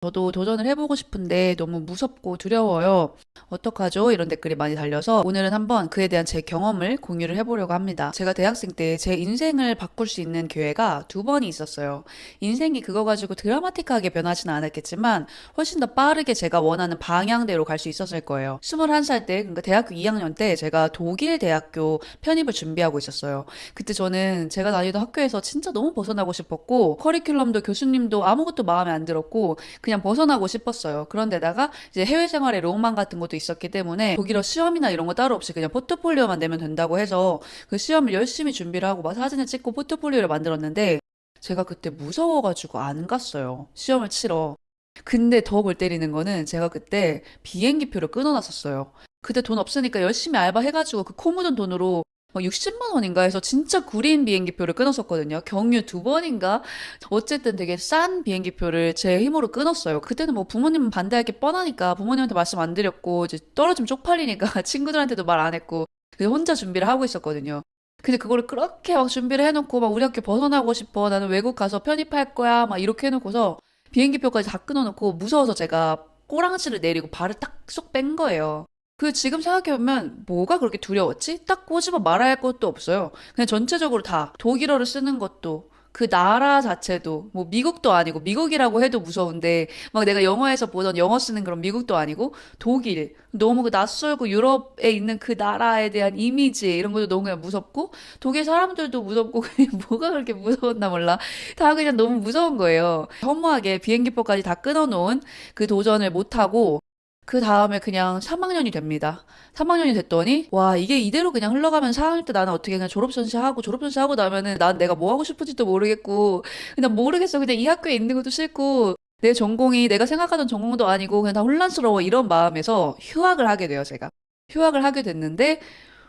저도 도전을 해보고 싶은데 너무 무섭고 두려워요. 어떡하죠? 이런 댓글이 많이 달려서 오늘은 한번 그에 대한 제 경험을 공유를 해보려고 합니다. 제가 대학생 때 제 인생을 바꿀 수 있는 기회가 두 번이 있었어요. 인생이 그거 가지고 드라마틱하게 변하지는 않았겠지만 훨씬 더 빠르게 제가 원하는 방향대로 갈 수 있었을 거예요. 21살 때, 그러니까 대학교 2학년 때 제가 독일 대학교 편입을 준비하고 있었어요. 그때 저는 제가 다니던 학교에서 진짜 너무 벗어나고 싶었고 커리큘럼도 교수님도 아무것도 마음에 안 들었고 그냥 벗어나고 싶었어요. 그런데다가 이제 해외 생활의 로망 같은 것도 있었기 때문에 독일어 시험이나 이런 거 따로 없이 그냥 포트폴리오만 내면 된다고 해서 그 시험을 열심히 준비를 하고 막 사진을 찍고 포트폴리오를 만들었는데 제가 그때 무서워가지고 안 갔어요. 시험을 치러. 근데 더 골 때리는 거는 제가 그때 비행기표를 끊어놨었어요. 그때 돈 없으니까 열심히 알바해가지고 그 코 묻은 돈으로 막 60만 원인가 해서 진짜 구린 비행기표를 끊었었거든요. 경유 두 번인가? 어쨌든 되게 싼 비행기표를 제 힘으로 끊었어요. 그때는 뭐 부모님은 반대할 게 뻔하니까 부모님한테 말씀 안 드렸고 이제 떨어지면 쪽팔리니까 친구들한테도 말 안 했고 그냥 혼자 준비를 하고 있었거든요. 근데 그거를 그렇게 막 준비를 해놓고 막 우리 학교 벗어나고 싶어. 나는 외국 가서 편입할 거야. 막 이렇게 해놓고서 비행기표까지 다 끊어놓고 무서워서 제가 꼬랑지를 내리고 발을 딱 쏙 뺀 거예요. 그 지금 생각해보면 뭐가 그렇게 두려웠지? 딱 꼬집어 말할 것도 없어요. 그냥 전체적으로 다 독일어를 쓰는 것도 그 나라 자체도 뭐 미국도 아니고 미국이라고 해도 무서운데 막 내가 영화에서 보던 영어 쓰는 그런 미국도 아니고 독일 너무 그 낯설고 유럽에 있는 그 나라에 대한 이미지 이런 것도 너무 그냥 무섭고 독일 사람들도 무섭고 그냥 뭐가 그렇게 무서웠나 몰라 다 그냥 너무 무서운 거예요. 허무하게 비행기표까지 다 끊어놓은 그 도전을 못하고 그 다음에 그냥 3학년이 됩니다. 3학년이 됐더니 와 이게 이대로 그냥 흘러가면 4학년 때 나는 어떻게 그냥 졸업전시하고 나면은 난 내가 뭐 하고 싶은지도 모르겠고 그냥 모르겠어. 그냥 이 학교에 있는 것도 싫고 내 전공이 내가 생각하던 전공도 아니고 그냥 다 혼란스러워 이런 마음에서 휴학을 하게 돼요, 제가. 휴학을 하게 됐는데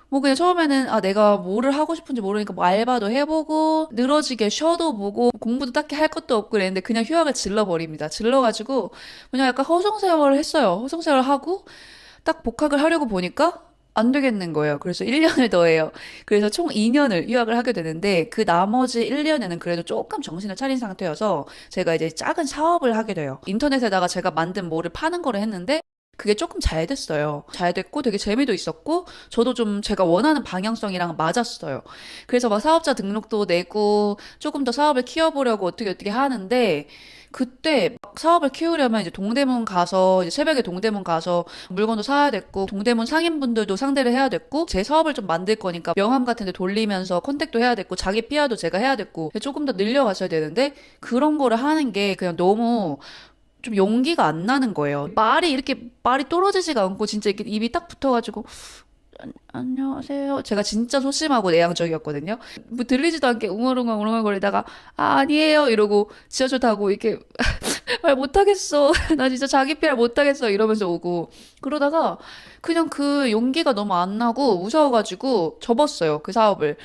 뭐 그냥 처음에는 아 내가 뭐를 하고 싶은지 모르니까 뭐 알바도 해보고 늘어지게 쉬어도 보고 공부도 딱히 할 것도 없고 그랬는데 그냥 휴학을 질러버립니다. 질러가지고 그냥 약간 허송세월을 했어요. 허송세월 하고 딱 복학을 하려고 보니까 안 되겠는 거예요. 그래서 1년을 더 해요. 그래서 총 2년을 휴학을 하게 되는데 그 나머지 1년에는 그래도 조금 정신을 차린 상태여서 제가 이제 작은 사업을 하게 돼요. 인터넷에다가 제가 만든 뭐를 파는 거를 했는데 그게 조금 잘 됐어요. 잘 됐고 되게 재미도 있었고 저도 좀 제가 원하는 방향성이랑 맞았어요. 그래서 막 사업자 등록도 내고 조금 더 사업을 키워보려고 어떻게 하는데 그때 막 사업을 키우려면 이제 동대문 가서 이제 새벽에 동대문 가서 물건도 사야 됐고 동대문 상인분들도 상대를 해야 됐고 제 사업을 좀 만들 거니까 명함 같은 데 돌리면서 컨택도 해야 됐고 자기 PR도 제가 해야 됐고 조금 더 늘려갔어야 되는데 그런 거를 하는 게 그냥 너무 좀 용기가 안 나는 거예요. 말이 떨어지지가 않고 진짜 이렇게 입이 딱 붙어가지고 안녕하세요. 제가 진짜 소심하고 내향적이었거든요. 뭐 들리지도 않게 웅얼웅얼거리다가 아니에요 이러고 지하철 타고 이렇게 말 못하겠어. 나 진짜 자기 PR 못하겠어 이러면서 오고 그러다가 그냥 그 용기가 너무 안 나고 무서워가지고 접었어요. 그 사업을.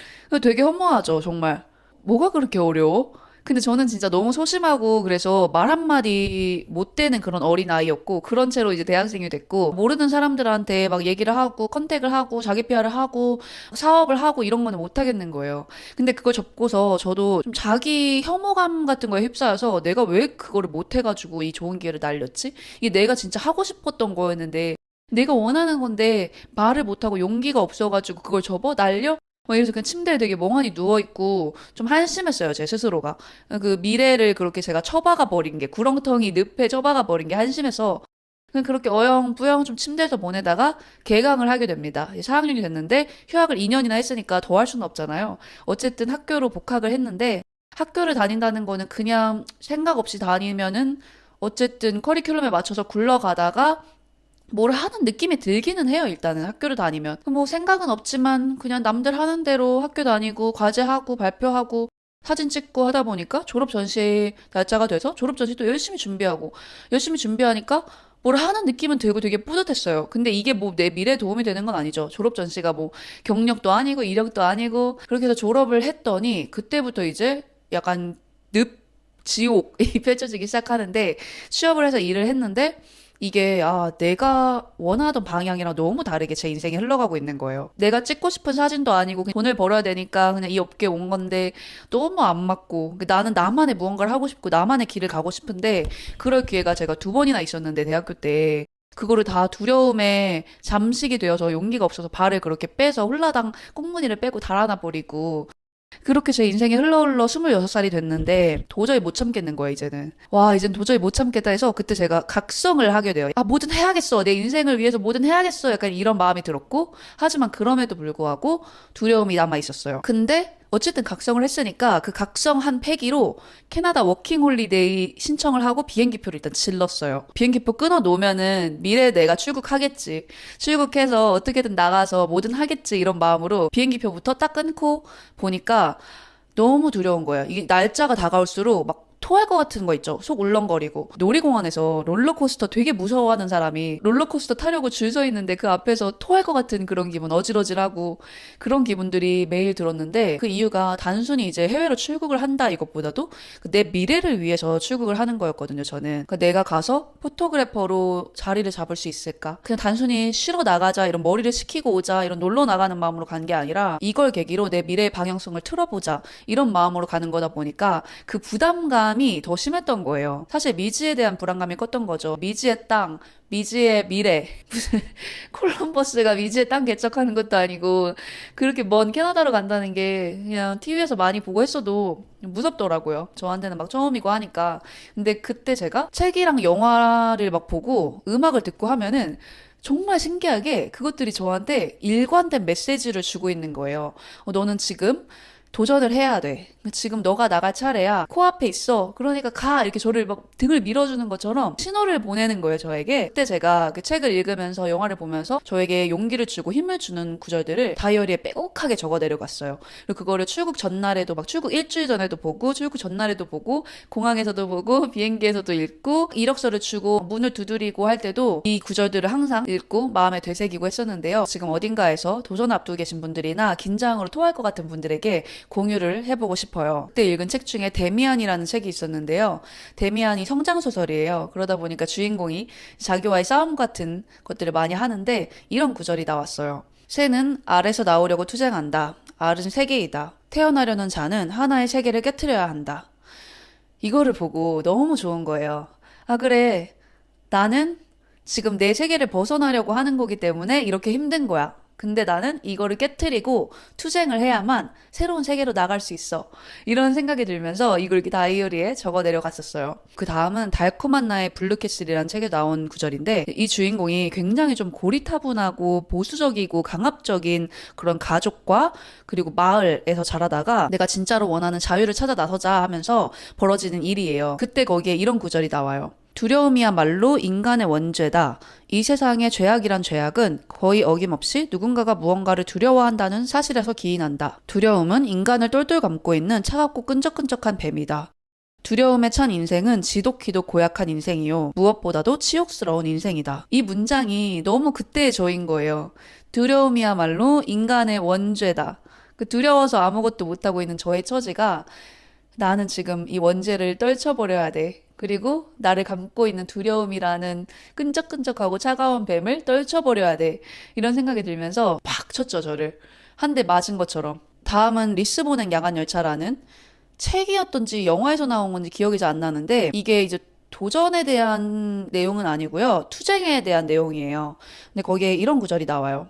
되게 허무하죠 정말. 뭐가 그렇게 어려워? 근데 저는 진짜 너무 소심하고 그래서 말 한마디 못 되는 그런 어린아이였고 그런 채로 이제 대학생이 됐고 모르는 사람들한테 막 얘기를 하고 컨택을 하고 자기 PR을 하고 사업을 하고 이런 거는 못 하겠는 거예요. 근데 그걸 접고서 저도 좀 자기 혐오감 같은 거에 휩싸여서 내가 왜 그거를 못 해가지고 이 좋은 기회를 날렸지? 이게 내가 진짜 하고 싶었던 거였는데 내가 원하는 건데 말을 못하고 용기가 없어가지고 그걸 접어 날려? 막 이래서 그냥 침대에 되게 멍하니 누워있고 좀 한심했어요, 제 스스로가. 그 미래를 그렇게 제가 처박아 버린 게, 구렁텅이 늪에 처박아 버린 게 한심해서 그냥 그렇게 어영부영 좀 침대에서 보내다가 개강을 하게 됩니다. 4학년이 됐는데 휴학을 2년이나 했으니까 더 할 수는 없잖아요. 어쨌든 학교로 복학을 했는데 학교를 다닌다는 거는 그냥 생각 없이 다니면은 어쨌든 커리큘럼에 맞춰서 굴러가다가 뭘 하는 느낌이 들기는 해요, 일단은 학교를 다니면. 뭐 생각은 없지만 그냥 남들 하는 대로 학교 다니고 과제하고 발표하고 사진 찍고 하다 보니까 졸업 전시 날짜가 돼서 졸업 전시 또 열심히 준비하고 열심히 준비하니까 뭘 하는 느낌은 들고 되게 뿌듯했어요. 근데 이게 뭐 내 미래에 도움이 되는 건 아니죠. 졸업 전시가 뭐 경력도 아니고 이력도 아니고 그렇게 해서 졸업을 했더니 그때부터 이제 약간 지옥이 펼쳐지기 시작하는데 취업을 해서 일을 했는데 이게 내가 원하던 방향이랑 너무 다르게 제 인생이 흘러가고 있는 거예요. 내가 찍고 싶은 사진도 아니고 그냥 돈을 벌어야 되니까 그냥 이 업계에 온 건데 너무 안 맞고 나는 나만의 무언가를 하고 싶고 나만의 길을 가고 싶은데 그럴 기회가 제가 두 번이나 있었는데 대학교 때 그거를 다 두려움에 잠식이 되어서 용기가 없어서 발을 그렇게 빼서 홀라당 꽁무니를 빼고 달아나 버리고 그렇게 제 인생이 흘러 26살이 됐는데 도저히 못 참겠는 거예요, 이제는. 와, 이젠 도저히 못 참겠다 해서 그때 제가 각성을 하게 돼요. 뭐든 해야겠어. 내 인생을 위해서 뭐든 해야겠어. 약간 이런 마음이 들었고, 하지만 그럼에도 불구하고 두려움이 남아 있었어요. 근데 어쨌든 각성을 했으니까 그 각성한 패기로 캐나다 워킹홀리데이 신청을 하고 비행기표를 일단 질렀어요. 비행기표 끊어 놓으면은 미래에 내가 출국하겠지. 출국해서 어떻게든 나가서 뭐든 하겠지. 이런 마음으로 비행기표부터 딱 끊고 보니까 너무 두려운 거예요. 이게 날짜가 다가올수록 막 토할 것 같은 거 있죠. 속 울렁거리고. 놀이공원에서 롤러코스터 되게 무서워하는 사람이 롤러코스터 타려고 줄 서 있는데 그 앞에서 토할 것 같은 그런 기분, 어질어질하고 그런 기분들이 매일 들었는데 그 이유가 단순히 이제 해외로 출국을 한다 이것보다도 내 미래를 위해서 출국을 하는 거였거든요, 저는. 그러니까 내가 가서 포토그래퍼로 자리를 잡을 수 있을까? 그냥 단순히 쉬러 나가자, 이런 머리를 식히고 오자, 이런 놀러 나가는 마음으로 간 게 아니라 이걸 계기로 내 미래의 방향성을 틀어보자, 이런 마음으로 가는 거다 보니까 그 부담감이 더 심했던 거예요. 사실 미지에 대한 불안감이 컸던 거죠. 미지의 땅, 미지의 미래. 무슨 콜럼버스가 미지의 땅 개척하는 것도 아니고 그렇게 먼 캐나다로 간다는 게 그냥 TV에서 많이 보고 했어도 무섭더라고요. 저한테는 막 처음이고 하니까. 근데 그때 제가 책이랑 영화를 막 보고 음악을 듣고 하면은 정말 신기하게 그것들이 저한테 일관된 메시지를 주고 있는 거예요. 너는 지금 도전을 해야 돼. 지금 너가 나갈 차례야. 코앞에 있어. 그러니까 가. 이렇게 저를 막 등을 밀어주는 것처럼 신호를 보내는 거예요, 저에게. 그때 제가 그 책을 읽으면서 영화를 보면서 저에게 용기를 주고 힘을 주는 구절들을 다이어리에 빼곡하게 적어 내려갔어요. 그리고 그거를 출국 전날에도 막 출국 일주일 전에도 보고 출국 전날에도 보고 공항에서도 보고 비행기에서도 읽고 이력서를 주고 문을 두드리고 할 때도 이 구절들을 항상 읽고 마음에 되새기고 했었는데요. 지금 어딘가에서 도전 앞두고 계신 분들이나 긴장으로 토할 것 같은 분들에게 공유를 해보고 싶어요. 그때 읽은 책 중에 데미안이라는 책이 있었는데요. 데미안이 성장소설이에요. 그러다 보니까 주인공이 자기와의 싸움 같은 것들을 많이 하는데 이런 구절이 나왔어요. 새는 알에서 나오려고 투쟁한다. 알은 세계이다. 태어나려는 자는 하나의 세계를 깨트려야 한다. 이거를 보고 너무 좋은 거예요. 그래. 나는 지금 내 세계를 벗어나려고 하는 거기 때문에 이렇게 힘든 거야. 근데 나는 이거를 깨트리고 투쟁을 해야만 새로운 세계로 나갈 수 있어. 이런 생각이 들면서 이걸 이렇게 다이어리에 적어 내려갔었어요. 그 다음은 달콤한 나의 블루캐슬이라는 책에 나온 구절인데 이 주인공이 굉장히 좀 고리타분하고 보수적이고 강압적인 그런 가족과 그리고 마을에서 자라다가 내가 진짜로 원하는 자유를 찾아 나서자 하면서 벌어지는 일이에요. 그때 거기에 이런 구절이 나와요. 두려움이야말로 인간의 원죄다. 이 세상의 죄악이란 죄악은 거의 어김없이 누군가가 무언가를 두려워한다는 사실에서 기인한다. 두려움은 인간을 똘똘 감고 있는 차갑고 끈적끈적한 뱀이다. 두려움에 찬 인생은 지독히도 고약한 인생이요. 무엇보다도 치욕스러운 인생이다. 이 문장이 너무 그때의 저인 거예요. 두려움이야말로 인간의 원죄다. 그 두려워서 아무것도 못하고 있는 저의 처지가 나는 지금 이 원죄를 떨쳐버려야 돼. 그리고 나를 감고 있는 두려움이라는 끈적끈적하고 차가운 뱀을 떨쳐버려야 돼. 이런 생각이 들면서 팍 쳤죠, 저를. 한 대 맞은 것처럼. 다음은 리스본행 야간열차라는 책이었던지 영화에서 나온 건지 기억이 잘 안 나는데 이게 이제 도전에 대한 내용은 아니고요. 투쟁에 대한 내용이에요. 근데 거기에 이런 구절이 나와요.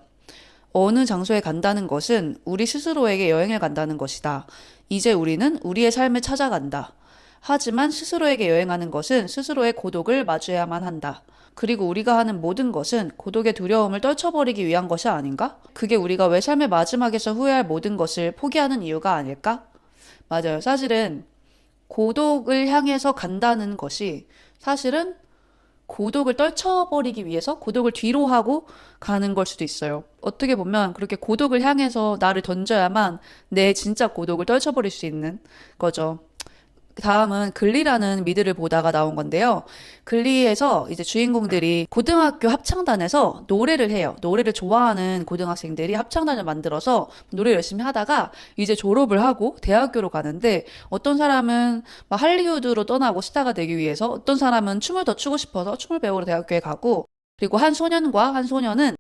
어느 장소에 간다는 것은 우리 스스로에게 여행을 간다는 것이다. 이제 우리는 우리의 삶을 찾아간다. 하지만 스스로에게 여행하는 것은 스스로의 고독을 마주해야만 한다. 그리고 우리가 하는 모든 것은 고독의 두려움을 떨쳐버리기 위한 것이 아닌가? 그게 우리가 왜 삶의 마지막에서 후회할 모든 것을 포기하는 이유가 아닐까? 맞아요. 사실은 고독을 향해서 간다는 것이 사실은 고독을 떨쳐버리기 위해서 고독을 뒤로 하고 가는 걸 수도 있어요. 어떻게 보면 그렇게 고독을 향해서 나를 던져야만 내 진짜 고독을 떨쳐버릴 수 있는 거죠. 다음은 글리라는 미드를 보다가 나온 건데요. 글리에서 이제 주인공들이 고등학교 합창단에서 노래를 해요. 노래를 좋아하는 고등학생들이 합창단을 만들어서 노래 열심히 하다가 이제 졸업을 하고 대학교로 가는데 어떤 사람은 막 할리우드로 떠나고 스타가 되기 위해서 어떤 사람은 춤을 더 추고 싶어서 춤을 배우러 대학교에 가고 그리고 한 소년과 한 소녀는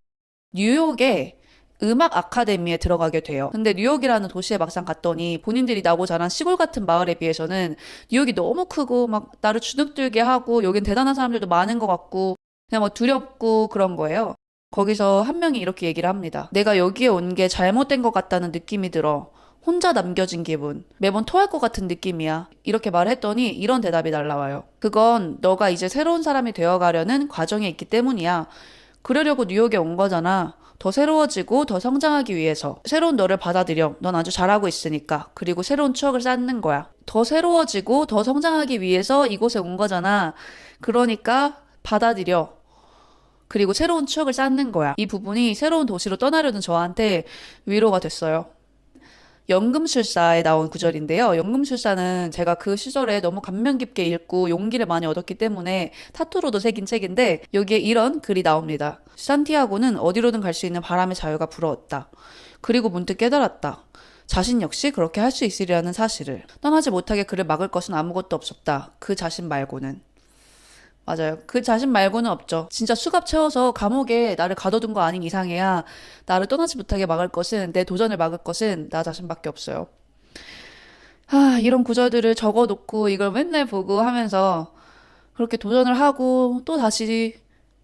뉴욕에 음악 아카데미에 들어가게 돼요. 근데 뉴욕이라는 도시에 막상 갔더니 본인들이 나고 자란 시골 같은 마을에 비해서는 뉴욕이 너무 크고 막 나를 주눅들게 하고 여긴 대단한 사람들도 많은 것 같고 그냥 막 두렵고 그런 거예요. 거기서 한 명이 이렇게 얘기를 합니다. 내가 여기에 온 게 잘못된 것 같다는 느낌이 들어. 혼자 남겨진 기분. 매번 토할 것 같은 느낌이야. 이렇게 말을 했더니 이런 대답이 날라와요. 그건 너가 이제 새로운 사람이 되어가려는 과정에 있기 때문이야. 그러려고 뉴욕에 온 거잖아. 더 새로워지고 더 성장하기 위해서. 새로운 너를 받아들여. 넌 아주 잘하고 있으니까. 그리고 새로운 추억을 쌓는 거야. 더 새로워지고 더 성장하기 위해서 이곳에 온 거잖아. 그러니까 받아들여. 그리고 새로운 추억을 쌓는 거야. 이 부분이 새로운 도시로 떠나려는 저한테 위로가 됐어요. 연금술사에 나온 구절인데요. 연금술사는 제가 그 시절에 너무 감명 깊게 읽고 용기를 많이 얻었기 때문에 타투로도 새긴 책인데 여기에 이런 글이 나옵니다. 산티아고는 어디로든 갈 수 있는 바람의 자유가 부러웠다. 그리고 문득 깨달았다. 자신 역시 그렇게 할 수 있으리라는 사실을. 떠나지 못하게 그를 막을 것은 아무것도 없었다. 그 자신 말고는. 맞아요. 그 자신 말고는 없죠. 진짜 수갑 채워서 감옥에 나를 가둬둔 거 아닌 이상해야 나를 떠나지 못하게 막을 것은, 내 도전을 막을 것은 나 자신밖에 없어요. 이런 구절들을 적어놓고 이걸 맨날 보고 하면서 그렇게 도전을 하고 또 다시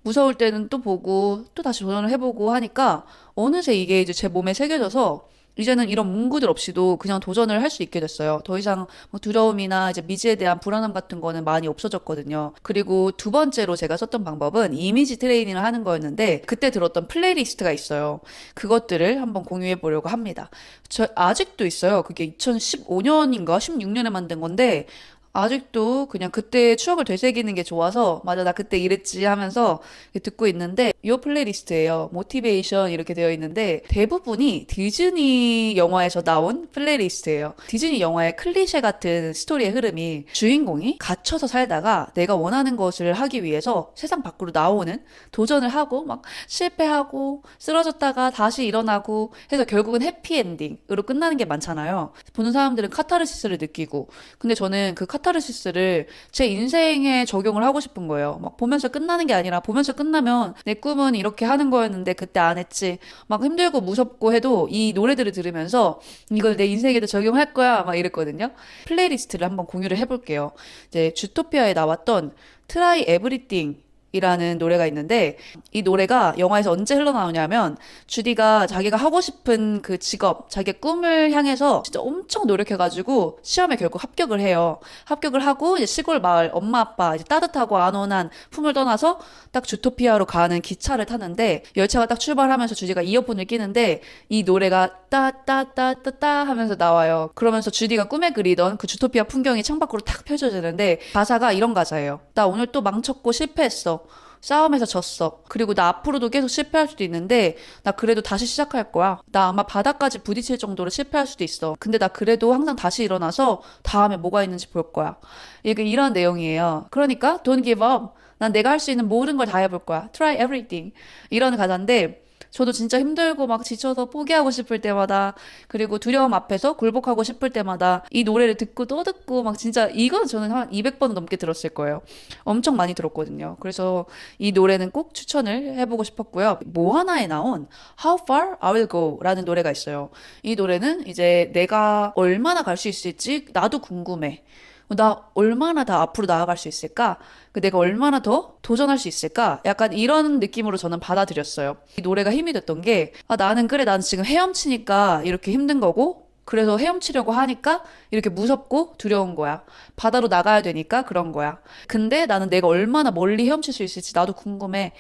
무서울 때는 또 보고 또 다시 도전을 해보고 하니까 어느새 이게 이제 제 몸에 새겨져서 이제는 이런 문구들 없이도 그냥 도전을 할 수 있게 됐어요. 더 이상 뭐 두려움이나 이제 미지에 대한 불안함 같은 거는 많이 없어졌거든요. 그리고 두 번째로 제가 썼던 방법은 이미지 트레이닝을 하는 거였는데 그때 들었던 플레이리스트가 있어요. 그것들을 한번 공유해 보려고 합니다. 저 아직도 있어요. 그게 2015년인가 16년에 만든 건데 아직도 그냥 그때의 추억을 되새기는 게 좋아서 맞아 나 그때 이랬지 하면서 듣고 있는데 이 플레이리스트예요. 모티베이션 이렇게 되어 있는데 대부분이 디즈니 영화에서 나온 플레이리스트예요. 디즈니 영화의 클리셰 같은 스토리의 흐름이 주인공이 갇혀서 살다가 내가 원하는 것을 하기 위해서 세상 밖으로 나오는 도전을 하고 막 실패하고 쓰러졌다가 다시 일어나고 해서 결국은 해피엔딩으로 끝나는 게 많잖아요. 보는 사람들은 카타르시스를 느끼고 근데 저는 그 카타르시스를 제 인생에 적용을 하고 싶은 거예요. 막 보면서 끝나는 게 아니라 보면서 끝나면 내 꿈은 이렇게 하는 거였는데 그때 안 했지. 막 힘들고 무섭고 해도 이 노래들을 들으면서 이걸 내 인생에도 적용할 거야. 막 이랬거든요. 플레이리스트를 한번 공유를 해볼게요. 이제 주토피아에 나왔던 Try Everything 이라는 노래가 있는데 이 노래가 영화에서 언제 흘러나오냐면 주디가 자기가 하고 싶은 그 직업, 자기의 꿈을 향해서 진짜 엄청 노력해가지고 시험에 결국 합격을 해요. 합격을 하고 이제 시골 마을 엄마 아빠 이제 따뜻하고 안온한 품을 떠나서 딱 주토피아로 가는 기차를 타는데 열차가 딱 출발하면서 주디가 이어폰을 끼는데 이 노래가 따따따따따 하면서 나와요. 그러면서 주디가 꿈에 그리던 그 주토피아 풍경이 창밖으로 탁 펼쳐지는데 가사가 이런 가사예요. 나 오늘 또 망쳤고 실패했어. 싸움에서 졌어. 그리고 나 앞으로도 계속 실패할 수도 있는데 나 그래도 다시 시작할 거야. 나 아마 바닥까지 부딪힐 정도로 실패할 수도 있어. 근데 나 그래도 항상 다시 일어나서 다음에 뭐가 있는지 볼 거야. 이게 이런 내용이에요. 그러니까 don't give up. 난 내가 할 수 있는 모든 걸 다 해볼 거야. Try everything. 이런 가사인데 저도 진짜 힘들고 막 지쳐서 포기하고 싶을 때마다 그리고 두려움 앞에서 굴복하고 싶을 때마다 이 노래를 듣고 또 듣고 막 진짜 이건 저는 한 200번 넘게 들었을 거예요. 엄청 많이 들었거든요. 그래서 이 노래는 꼭 추천을 해보고 싶었고요. 모아나에 나온 How Far I Will Go 라는 노래가 있어요. 이 노래는 이제 내가 얼마나 갈 수 있을지 나도 궁금해. 나 얼마나 더 앞으로 나아갈 수 있을까? 내가 얼마나 더 도전할 수 있을까? 약간 이런 느낌으로 저는 받아들였어요. 이 노래가 힘이 됐던 게 나는 그래 나는 지금 헤엄치니까 이렇게 힘든 거고 그래서 헤엄치려고 하니까 이렇게 무섭고 두려운 거야. 바다로 나가야 되니까 그런 거야. 근데 나는 내가 얼마나 멀리 헤엄칠 수 있을지 나도 궁금해.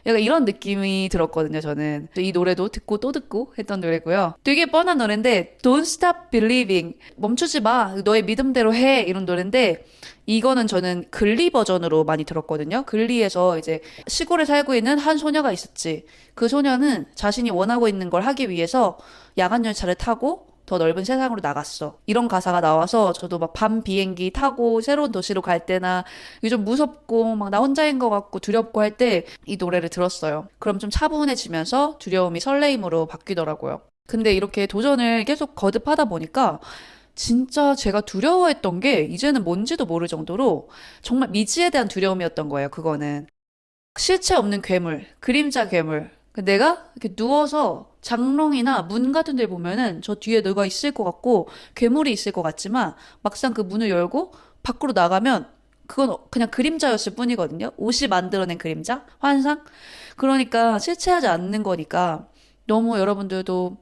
약간 이런 느낌이 들었거든요, 저는. 이 노래도 듣고 또 듣고 했던 노래고요. 되게 뻔한 노래인데 Don't Stop Believing. 멈추지 마. 너의 믿음대로 해. 이런 노래인데 이거는 저는 글리 버전으로 많이 들었거든요. 글리에서 이제 시골에 살고 있는 한 소녀가 있었지. 그 소녀는 자신이 원하고 있는 걸 하기 위해서 야간 열차를 타고 더 넓은 세상으로 나갔어. 이런 가사가 나와서 저도 막 밤 비행기 타고 새로운 도시로 갈 때나 이게 좀 무섭고 막 나 혼자인 것 같고 두렵고 할 때 이 노래를 들었어요. 그럼 좀 차분해지면서 두려움이 설레임으로 바뀌더라고요. 근데 이렇게 도전을 계속 거듭하다 보니까 진짜 제가 두려워했던 게 이제는 뭔지도 모를 정도로 정말 미지에 대한 두려움이었던 거예요, 그거는. 실체 없는 괴물, 그림자 괴물. 내가 이렇게 누워서 장롱이나 문 같은 데 보면은 저 뒤에 누가 있을 것 같고 괴물이 있을 것 같지만 막상 그 문을 열고 밖으로 나가면 그건 그냥 그림자였을 뿐이거든요. 옷이 만들어낸 그림자? 환상? 그러니까 실체하지 않는 거니까 너무 여러분들도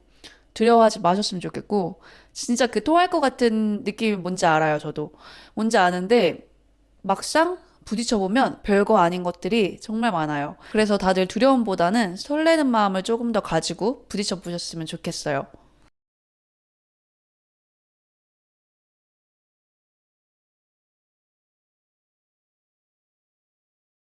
두려워하지 마셨으면 좋겠고 진짜 그 토할 것 같은 느낌이 뭔지 알아요, 저도. 뭔지 아는데 막상 부딪혀보면 별거 아닌 것들이 정말 많아요. 그래서 다들 두려움보다는 설레는 마음을 조금 더 가지고 부딪혀 보셨으면 좋겠어요.